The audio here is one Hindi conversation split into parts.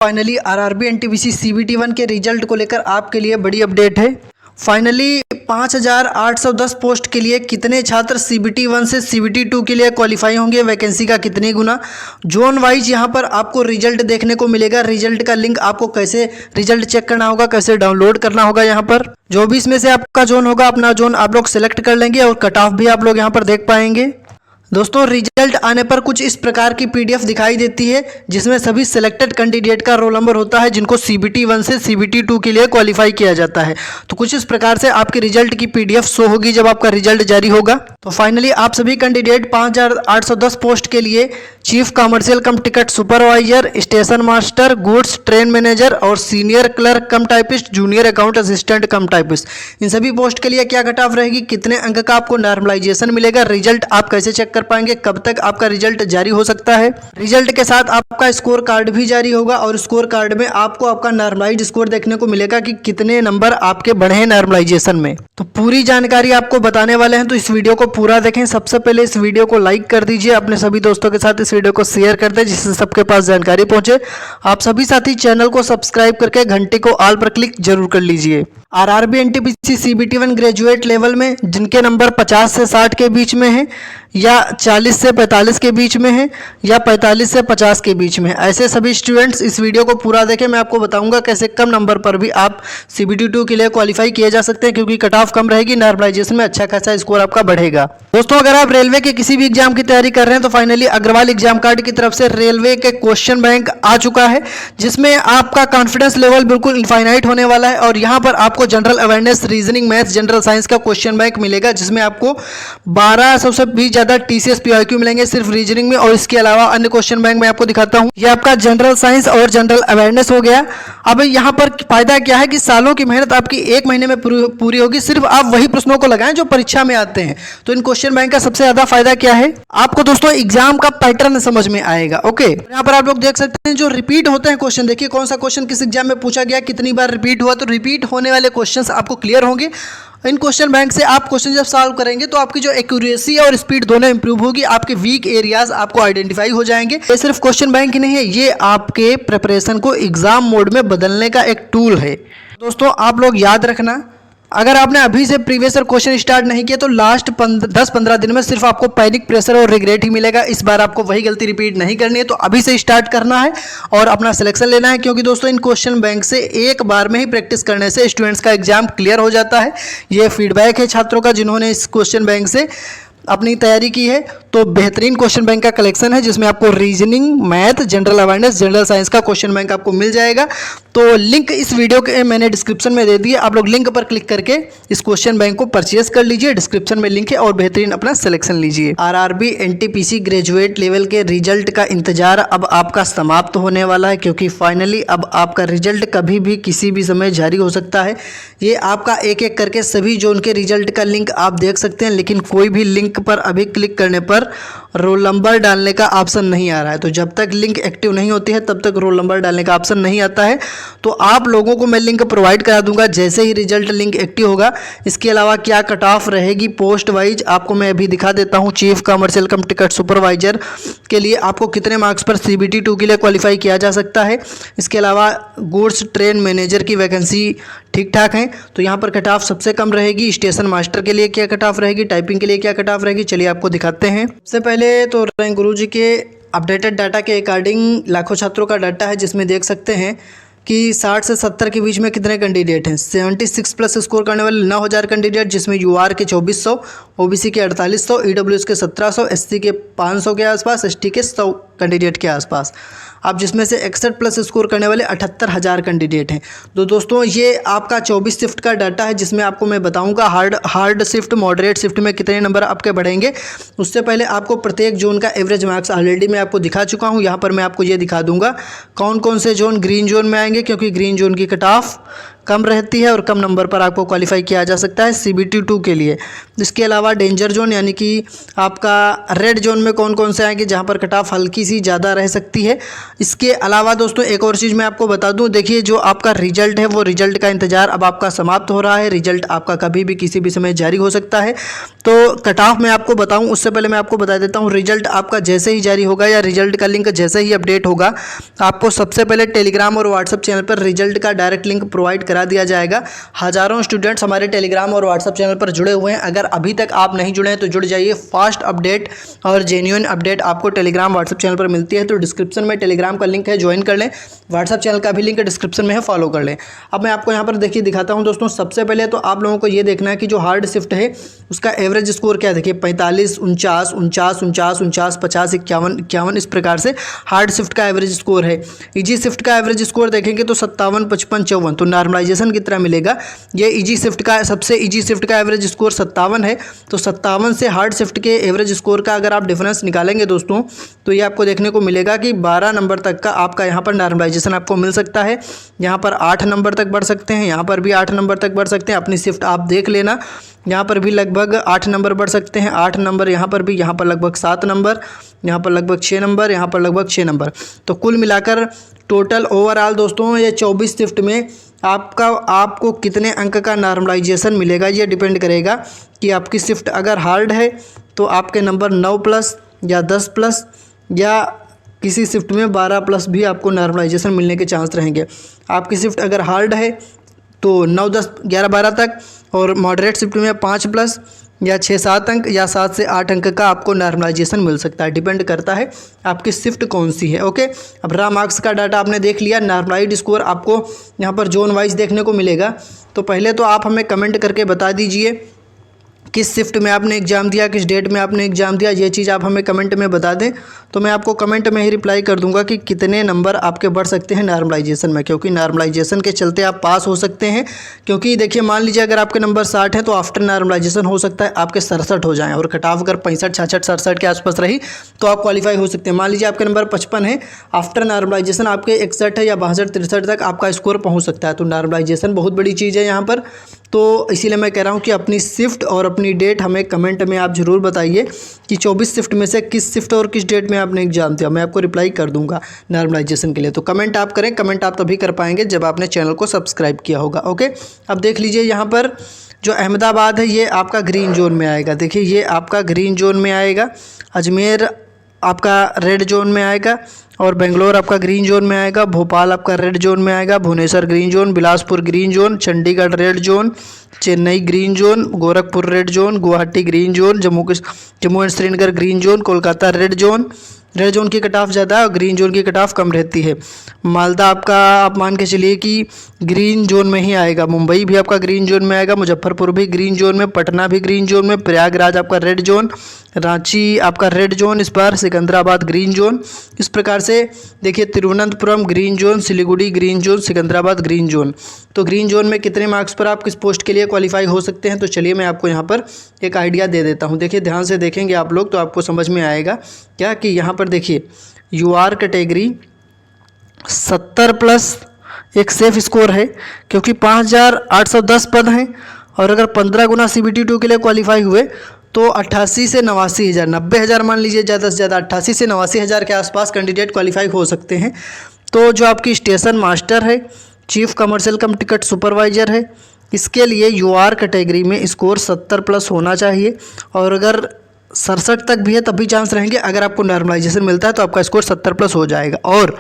फाइनली आरआरबी एनटीपीसी सीबीटी 1 के रिजल्ट को लेकर आपके लिए बड़ी अपडेट है। फाइनली 5810 पोस्ट के लिए कितने छात्र सीबीटी 1 से सीबीटी 2 के लिए क्वालिफाई होंगे, वैकेंसी का कितने गुना, जोन वाइज यहाँ पर आपको रिजल्ट देखने को मिलेगा। रिजल्ट का लिंक आपको कैसे रिजल्ट चेक करना होगा, कैसे डाउनलोड करना होगा, यहाँ पर जो भी इसमें से आपका जोन होगा अपना जोन आप लोग सेलेक्ट कर लेंगे और कट ऑफ भी आप लोग यहाँ पर देख पाएंगे। दोस्तों रिजल्ट आने पर कुछ इस प्रकार की पीडीएफ दिखाई देती है जिसमें सभी सिलेक्टेड कैंडिडेट का रोल नंबर होता है जिनको सीबीटी 1 से सीबीटी 2 के लिए क्वालिफाई किया जाता है। तो कुछ इस प्रकार से आपके रिजल्ट की पीडीएफ शो होगी जब आपका रिजल्ट जारी होगा। तो फाइनली आप सभी कैंडिडेट 5810 पोस्ट के लिए chief commercial cum ticket supervisor, station master, goods train manager और senior clerk cum typist, junior account assistant cum typist, इन सभी पोस्ट के लिए क्या कट ऑफ रहेगी, कितने अंक का आपको नॉर्मलाइजेशन मिलेगा, रिजल्ट आप कैसे चेक कर पाएंगे, कब तक आपका रिजल्ट जारी हो सकता है। रिजल्ट के साथ आपका स्कोर कार्ड भी जारी होगा और स्कोर कार्ड में आपको आपका नॉर्मलाइज्ड स्कोर देखने को मिलेगा कि कितने नंबर आपके बढ़े हैं नॉर्मलाइजेशन में। तो पूरी जानकारी आपको बताने वाले हैं, तो इस वीडियो को पूरा देखें। सबसे पहले इस वीडियो को लाइक कर दीजिए, अपने सभी दोस्तों के साथ इस वीडियो को शेयर कर दें जिससे सबके पास जानकारी पहुंचे। आप सभी साथी चैनल को सब्सक्राइब करके घंटे को ऑल पर क्लिक जरूर कर लीजिए। RRB NTPC CBT 1 graduate level में जिनके नंबर 50 से 60 के बीच में है या 40 से 45 के बीच में है या 45 से 50 के बीच में, ऐसे सभी स्टूडेंट्स इस वीडियो को पूरा देखें। मैं आपको बताऊंगा कैसे कम नंबर पर भी आप सीबीटी 2 के लिए क्वालिफाई किए जा सकते हैं क्योंकि कट ऑफ कम रहेगी, नॉर्मलाइजेशन में अच्छा खासा स्कोर आपका बढ़ेगा। दोस्तों अगर आप रेलवे के किसी भी एग्जाम की तैयारी कर रहे हैं तो फाइनली अग्रवाल एग्जाम कार्ड की तरफ से रेलवे के क्वेश्चन बैंक आ चुका है जिसमें आपका कॉन्फिडेंस लेवल बिल्कुल इनफाइनाइट होने वाला है और यहाँ पर आपको general awareness, reasoning, maths, general science का क्वेश्चन बैंक मिलेगा जिसमें आपको 1200 से भी ज्यादा टीसीएस पीआईक्यू मिलेंगे सिर्फ रीजनिंग में। और इसके अलावा अन्य क्वेश्चन बैंक मैं आपको दिखाता हूं। ये आपका जनरल साइंस और जनरल अवेयरनेस हो गया। अब यहाँ पर फायदा क्या है कि सालों की मेहनत आपकी एक महीने में पूरी होगी, सिर्फ आप वही प्रश्नों को लगाएं जो परीक्षा में आते हैं। तो इन क्वेश्चन बैंक का सबसे ज्यादा फायदा क्या है, आपको दोस्तों एग्जाम का पैटर्न समझ में आएगा। ओके, यहाँ पर आप लोग देख सकते हैं जो रिपीट होते हैं क्वेश्चन, देखिए कौन सा क्वेश्चन किस एग्जाम में पूछा गया, कितनी बार रिपीट हुआ, तो रिपीट होने वाले क्वेश्चन आपको क्लियर होंगे। इन क्वेश्चन बैंक से आप क्वेश्चन जब सॉल्व करेंगे तो आपकी जो एक्यूरेसी और स्पीड दोनों इंप्रूव होगी, आपके वीक एरियाज आपको आइडेंटिफाई हो जाएंगे। ये सिर्फ क्वेश्चन बैंक ही नहीं है, ये आपके प्रिपरेशन को एग्जाम मोड में बदलने का एक टूल है। दोस्तों आप लोग याद रखना, अगर आपने अभी से प्रीवियस ईयर क्वेश्चन स्टार्ट नहीं किया तो लास्ट 10-15 दिन में सिर्फ आपको पैनिक, प्रेशर और रिग्रेट ही मिलेगा। इस बार आपको वही गलती रिपीट नहीं करनी है, तो अभी से स्टार्ट करना है और अपना सिलेक्शन लेना है क्योंकि दोस्तों इन क्वेश्चन बैंक से एक बार में ही प्रैक्टिस करने से स्टूडेंट्स का एग्जाम क्लियर हो जाता है। ये फीडबैक है छात्रों का जिन्होंने इस क्वेश्चन बैंक से अपनी तैयारी की है। तो बेहतरीन क्वेश्चन बैंक का कलेक्शन है जिसमें आपको reasoning, math, general awareness, general science का क्वेश्चन बैंक आपको मिल जाएगा। तो लिंक इस वीडियो के मैंने डिस्क्रिप्शन में दे दी है, आप लोग लिंक पर क्लिक करके इस क्वेश्चन बैंक को परचेज कर लीजिए। डिस्क्रिप्शन में लिंक है और बेहतरीन अपना सिलेक्शन लीजिए। आरआरबी एनटीपीसी ग्रेजुएट लेवल के रिजल्ट का इंतजार अब आपका समाप्त होने वाला है क्योंकि फाइनली अब आपका रिजल्ट कभी भी किसी भी समय जारी हो सकता है। ये आपका एक एक करके सभी जोन के रिजल्ट का लिंक आप देख सकते हैं, लेकिन कोई भी लिंक पर अभी क्लिक करने पर रोल नंबर डालने का ऑप्शन नहीं आ रहा है। तो जब तक लिंक एक्टिव नहीं होती है तब तक रोल नंबर डालने का ऑप्शन नहीं आता है। तो आप लोगों को मैं लिंक प्रोवाइड करा दूंगा जैसे ही रिजल्ट लिंक एक्टिव होगा। इसके अलावा क्या कट ऑफ रहेगी पोस्ट वाइज आपको मैं अभी दिखा देता हूं। Chief commercial cum ticket supervisor के लिए आपको कितने मार्क्स पर सीबीटी 2 के लिए क्वालिफाई किया जा सकता है। इसके अलावा गुड्स ट्रेन मैनेजर की वैकेंसी ठीक ठाक है, तो यहाँ पर कट ऑफ सबसे कम रहेगी। स्टेशन मास्टर के लिए क्या कट ऑफ रहेगी, टाइपिंग के लिए क्या कट ऑफ रहेगी, चलिए आपको दिखाते हैं। सबसे पहले तो रैंक गुरुजी के अपडेटेड डाटा के अकॉर्डिंग लाखों छात्रों का डाटा है जिसमें देख सकते हैं कि 60 से 70 के बीच में कितने कैंडिडेट हैं। 76 प्लस स्कोर करने वाले 9000 कैंडिडेट जिसमें यूआर के 2400, ओबीसी के 4800, ईडब्ल्यूएस के 1700, एससी के 500 के आसपास, एसटी के 100 कैंडिडेट के आसपास। अब जिसमें से 61 प्लस स्कोर करने वाले 78000 कैंडिडेट हैं। तो दोस्तों ये आपका 24 शिफ्ट का डाटा है जिसमें आपको मैं बताऊंगा हार्ड शिफ्ट, मॉडरेट शिफ्ट में कितने नंबर आपके बढ़ेंगे। उससे पहले आपको प्रत्येक जोन का एवरेज मार्क्स ऑलरेडी मैं आपको दिखा चुका हूं। यहाँ पर मैं आपको ये दिखा दूंगा कौन कौन से जोन ग्रीन जोन में आएंगे क्योंकि ग्रीन जोन की कट ऑफ कम रहती है और कम नंबर पर आपको क्वालिफाई किया जा सकता है CBT 2 के लिए। इसके अलावा डेंजर जोन यानी कि आपका रेड जोन में कौन कौन से आएंगे जहां पर कट ऑफ हल्की सी ज़्यादा रह सकती है। इसके अलावा दोस्तों एक और चीज़ मैं आपको बता दूं, देखिए जो आपका रिजल्ट है वो रिजल्ट का इंतज़ार अब आपका समाप्त हो रहा है। रिजल्ट आपका कभी भी किसी भी समय जारी हो सकता है। तो कट ऑफ मैं आपको बताऊँ उससे पहले मैं आपको बता देता हूँ, रिजल्ट आपका जैसे ही जारी होगा या रिजल्ट का लिंक जैसे ही अपडेट होगा आपको सबसे पहले टेलीग्राम और व्हाट्सअप चैनल पर रिजल्ट का डायरेक्ट लिंक प्रोवाइड करा दिया जाएगा। हज़ारों स्टूडेंट्स हमारे टेलीग्राम और व्हाट्सअप चैनल पर जुड़े हुए हैं। अगर अभी तक आप नहीं जुड़े हैं तो जुड़ जाइए। फास्ट अपडेट और जेन्युइन अपडेट आपको टेलीग्राम व्हाट्सअप चैनल पर मिलती है। तो डिस्क्रिप्शन में टेलीग्राम का लिंक है, ज्वाइन कर लें। व्हाट्सअप चैनल का भी लिंक डिस्क्रिप्शन में है, फॉलो कर लें। अब मैं आपको यहाँ पर देखिए दिखाता हूँ दोस्तों। सबसे पहले तो आप लोगों को ये देखना है कि जो हार्ड शिफ्ट है उसका एवरेज स्कोर क्या, देखिए 45, 49, 49, 49, 49, 50, 51, 51 इस प्रकार से हार्ड शिफ्ट का एवरेज स्कोर है। इजी शिफ्ट का एवरेज स्कोर देखेंगे तो 57, 55, 54, तो नॉर्मलाइजेशन की तरह मिलेगा। ये इजी शिफ्ट का सबसे इजी शिफ्ट का एवरेज स्कोर 57 है। तो 57 से हार्ड शिफ्ट के एवरेज स्कोर का अगर आप डिफरेंस निकालेंगे दोस्तों तो ये आपको देखने को मिलेगा कि 12 नंबर तक का आपका यहाँ पर नॉर्मलाइजेशन आपको मिल सकता है। यहाँ पर 8 नंबर तक बढ़ सकते हैं, यहाँ पर भी 8 नंबर तक बढ़ सकते हैं। अपनी शिफ्ट आप देख लेना, यहाँ पर भी लगभग 8 नंबर बढ़ सकते हैं, 8 नंबर यहाँ पर भी, यहाँ पर लगभग 7 नंबर, यहाँ पर लगभग 6 नंबर, यहाँ पर लगभग 6 नंबर। तो कुल मिलाकर टोटल ओवरऑल दोस्तों ये 24 शिफ्ट में आपको कितने अंक का नॉर्मलाइजेशन मिलेगा ये डिपेंड करेगा कि आपकी शिफ्ट अगर हार्ड है तो आपके नंबर 9+ या 10+ या किसी शिफ्ट में 12+ भी आपको नॉर्मलाइजेशन मिलने के चांस रहेंगे। आपकी शिफ्ट अगर हार्ड है तो 9, 10, 11, 12 तक, और मॉडरेट शिफ्ट में 5+ या 6, 7 अंक या 7 से 8 अंक का आपको नॉर्मलाइजेशन मिल सकता है। डिपेंड करता है आपकी शिफ्ट कौन सी है। ओके, अब रहा मार्क्स का डाटा आपने देख लिया। नॉर्मलाइज्ड स्कोर आपको यहाँ पर जोन वाइज देखने को मिलेगा। तो पहले तो आप हमें कमेंट करके बता दीजिए किस शिफ्ट में आपने एग्ज़ाम दिया, किस डेट में आपने एग्ज़ाम दिया। ये चीज़ आप हमें कमेंट में बता दें तो मैं आपको कमेंट में ही रिप्लाई कर दूंगा कि कितने नंबर आपके बढ़ सकते हैं नॉर्मलाइजेशन में, क्योंकि नॉर्मलाइजेशन के चलते आप पास हो सकते हैं। क्योंकि देखिए मान लीजिए अगर आपके नंबर 60 है तो आफ्टर नॉर्मलाइजेशन हो सकता है आपके 67 हो जाएँ, और कट ऑफ अगर 65, 66, 67 के आसपास रही तो आप क्वालिफाई हो सकते हैं। मान लीजिए आपके नंबर 55 है, आफ्टर नॉर्मलाइजेशन आपके 61 है या 62, 63 तक आपका स्कोर पहुँच सकता है। तो नॉर्मलाइजेशन बहुत बड़ी चीज़ है यहाँ पर। तो इसीलिए मैं कह रहा हूँ कि अपनी शिफ्ट और अपनी डेट हमें कमेंट में आप ज़रूर बताइए कि 24 शिफ्ट में से किस शिफ्ट और किस डेट में आपने एग्ज़ाम दिया। मैं आपको रिप्लाई कर दूंगा नॉर्मलाइजेशन के लिए। तो कमेंट आप करें, कमेंट आप तभी कर पाएंगे जब आपने चैनल को सब्सक्राइब किया होगा। ओके, अब देख लीजिए यहाँ पर जो अहमदाबाद है ये आपका ग्रीन जोन में आएगा। देखिए ये आपका ग्रीन जोन में आएगा, अजमेर आपका रेड जोन में आएगा, और बेंगलोर आपका ग्रीन जोन में आएगा, भोपाल आपका रेड जोन में आएगा, Bhubaneswar green zone, Bilaspur green zone, Chandigarh red zone, Chennai green zone, Gorakhpur red zone, Guwahati green zone, Jammu and Srinagar green zone, Kolkata red zone. Red zone की कट ऑफ ज़्यादा है और ग्रीन जोन की कट ऑफ कम रहती है। मालदा आपका आप मान के चलिए कि ग्रीन जोन में ही आएगा, मुंबई भी आपका ग्रीन जोन में आएगा, मुजफ्फरपुर भी ग्रीन जोन में, पटना भी ग्रीन जोन में, प्रयागराज आपका रेड जोन, रांची आपका रेड जोन इस बार, सिकंदराबाद ग्रीन जोन। इस प्रकार से देखिए Thiruvananthapuram green zone, Siliguri green zone, Secunderabad green zone. तो ग्रीन जोन में कितने मार्क्स पर आप किस पोस्ट के लिए क्वालिफाई हो सकते हैं, तो चलिए मैं आपको यहाँ पर एक आइडिया दे देता हूँ। देखिए ध्यान से देखेंगे आप लोग तो आपको समझ में आएगा क्या कि यहाँ पर देखिए यूआर कैटेगरी 70+ एक सेफ स्कोर है, क्योंकि 5810 पद हैं, और अगर 15 गुना CBT 2 के लिए क्वालिफाई हुए तो 88 से 89 हज़ार, 90 हज़ार मान लीजिए ज़्यादा से ज़्यादा, 88 से 89 हज़ार के आसपास कैंडिडेट क्वालिफाई हो सकते हैं। तो जो आपकी स्टेशन मास्टर है, chief commercial cum ticket supervisor है, इसके लिए यूआर कैटेगरी में स्कोर 70+ होना चाहिए, और अगर 67 तक भी है तब भी चांस रहेंगे। अगर आपको नॉर्मलाइजेशन मिलता है तो आपका स्कोर 70+ हो जाएगा। और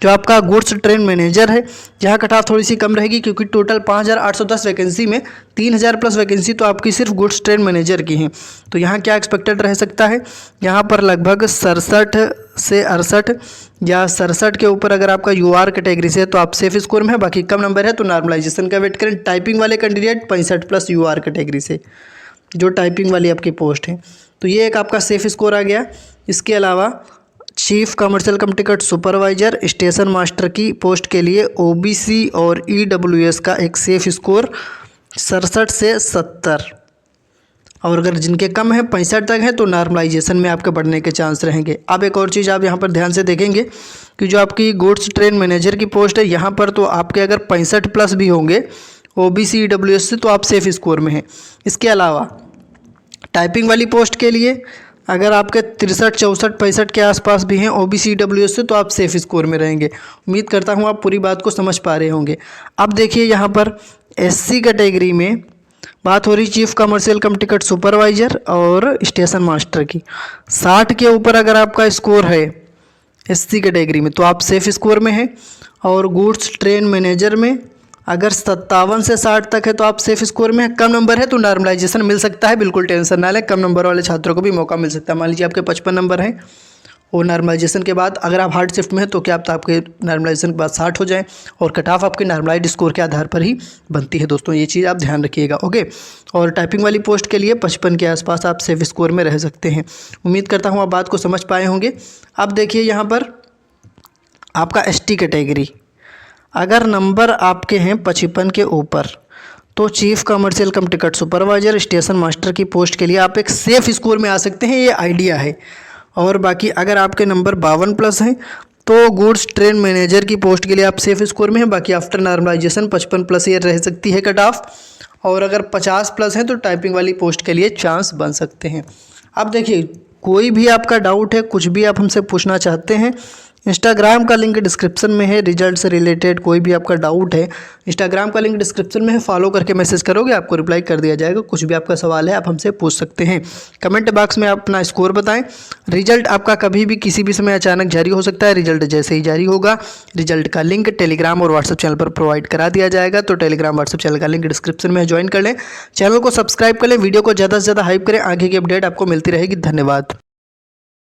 जो आपका गुड्स ट्रेन मैनेजर है, यहाँ कट ऑफ थोड़ी सी कम रहेगी, क्योंकि टोटल 5810 वैकेंसी में 3000+ वैकेंसी तो आपकी सिर्फ गुड्स ट्रेन मैनेजर की हैं। तो यहाँ क्या एक्सपेक्टेड रह सकता है, यहाँ पर लगभग 67 से 68 या 67 के ऊपर अगर आपका यूआर कैटेगरी से है तो आप सेफ स्कोर में है, बाकी कम नंबर है तो नॉर्मलाइजेशन का वेट करें। टाइपिंग वाले कैंडिडेट 65+ यूआर कैटेगरी से, जो टाइपिंग वाली आपकी पोस्ट है। तो ये एक आपका सेफ स्कोर आ गया। इसके अलावा chief commercial cum ticket supervisor, station master की पोस्ट के लिए OBC और EWS का एक सेफ स्कोर 67 से 70। और अगर जिनके कम है 65 तक है तो नॉर्मलाइजेशन में आपके बढ़ने के चांस रहेंगे। अब एक और चीज़ आप यहाँ पर ध्यान से देखेंगे कि जो आपकी गुड्स ट्रेन मैनेजर की पोस्ट है यहाँ पर तो आपके अगर 65 प्लस भी होंगे OBC EWS से तो आप सेफ स्कोर में हैं। इसके अलावा टाइपिंग वाली पोस्ट के लिए अगर आपके 63, 64, 65 के आसपास भी हैं OBC EWS से तो आप सेफ स्कोर में रहेंगे। उम्मीद करता हूँ आप पूरी बात को समझ पा रहे होंगे। अब देखिए यहाँ पर SC कैटेगरी में बात हो रही chief commercial cum ticket supervisor और स्टेशन मास्टर की। 60 के ऊपर अगर आपका स्कोर है SC कैटेगरी में तो आप सेफ स्कोर में हैं, और गुड्स ट्रेन मैनेजर में अगर 57 से 60 तक है तो आप सेफ स्कोर में हैं। कम नंबर है तो नॉर्मलाइजेशन मिल सकता है, बिल्कुल टेंशन ना लें, कम नंबर वाले छात्रों को भी मौका मिल सकता है। मान लीजिए आपके 55 नंबर हैं और नॉर्मलाइजेशन के बाद अगर आप हार्ड शिफ्ट में हैं तो क्या आप आपके नॉर्मलाइजेशन के बाद 60 हो जाएं, और कट ऑफ आपके नॉर्मलाइज्ड स्कोर के आधार पर ही बनती है दोस्तों, ये चीज़ आप ध्यान रखिएगा। ओके, और टाइपिंग वाली पोस्ट के लिए 55 के आसपास आप सेफ स्कोर में रह सकते हैं। उम्मीद करता हूँ आप बात को समझ पाए होंगे। अब देखिए यहाँ पर आपका ST कैटेगरी, अगर नंबर आपके हैं 55 के ऊपर तो chief commercial cum ticket supervisor station master की पोस्ट के लिए आप एक सेफ स्कोर में आ सकते हैं, ये आइडिया है। और बाकी अगर आपके नंबर 52 प्लस हैं तो गुड्स ट्रेन मैनेजर की पोस्ट के लिए आप सेफ स्कोर में हैं। बाकी आफ्टर नॉर्मलाइजेशन 55 प्लस ये रह सकती है कट ऑफ, और अगर 50 प्लस हैं तो टाइपिंग वाली पोस्ट के लिए चांस बन सकते हैं। अब देखिए कोई भी आपका डाउट है, कुछ भी आप हमसे पूछना चाहते हैं, इंस्टाग्राम का लिंक डिस्क्रिप्शन में है। रिजल्ट से रिलेटेड कोई भी आपका डाउट है इंस्टाग्राम का लिंक डिस्क्रिप्शन में है, फॉलो करके मैसेज करोगे आपको रिप्लाई कर दिया जाएगा। कुछ भी आपका सवाल है आप हमसे पूछ सकते हैं। कमेंट बॉक्स में आप अपना स्कोर बताएं। रिजल्ट आपका कभी भी किसी भी समय अचानक जारी हो सकता है। रिजल्ट जैसे ही जारी होगा रिजल्ट का लिंक टेलीग्राम और व्हाट्सएप चैनल पर प्रोवाइड करा दिया जाएगा, तो टेलीग्राम व्हाट्सएप चैनल का लिंक डिस्क्रिप्शन में ज्वाइन कर लें। चैनल को सब्सक्राइब कर लें, वीडियो को ज़्यादा से ज़्यादा हाइप करें, आगे की अपडेट आपको मिलती रहेगी। धन्यवाद।